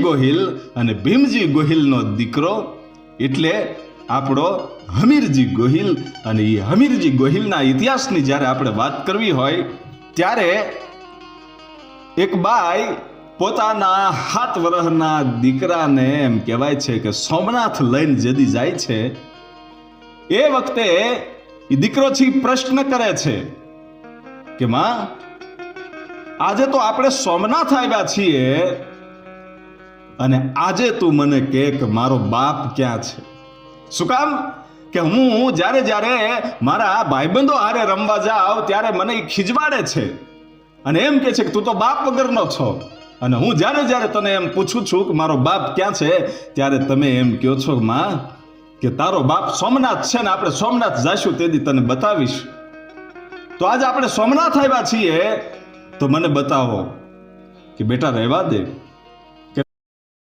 ગોહિલ અને ભીમજી ગોહિલનો દીકરો એટલે આપણો હમીરજી ગોહિલ. અને એ હમીરજી ગોહિલના ઇતિહાસની જ્યારે આપણે વાત કરવી હોય ત્યારે એક બાઈ પોતાના 7 વર્ષના દીકરાને એમ કહેવાય છે કે સોમનાથ લઈને જદી જાય છે એ વખતે એ દીકરો છે પ્રશ્ન કરે છે કે માં, આજે તો આપણે સોમનાથ આવ્યા છીએ અને આજે તું મને કહે કે મારો બાપ ક્યાં છે? શું કામ? કે હું જ્યારે મારા ભાઈબંધો હારે રમવા જાઉં ત્યારે મને એ ખીજવાડે છે અને એમ કે છે કે તું તો બાપ વગરનો છો, અને હું જ્યારે તને એમ પૂછું છું કે મારો બાપ ક્યાં છે ત્યારે તમે એમ કહો છો માં કે તારો બાપ સોમનાથ છે ને આપણે સોમનાથ જઈશું તેથી તને બતાવીશ. તો આજે આપણે સોમનાથ આવ્યા છીએ તો મને બતાવો. કે બેટા રહેવા દે,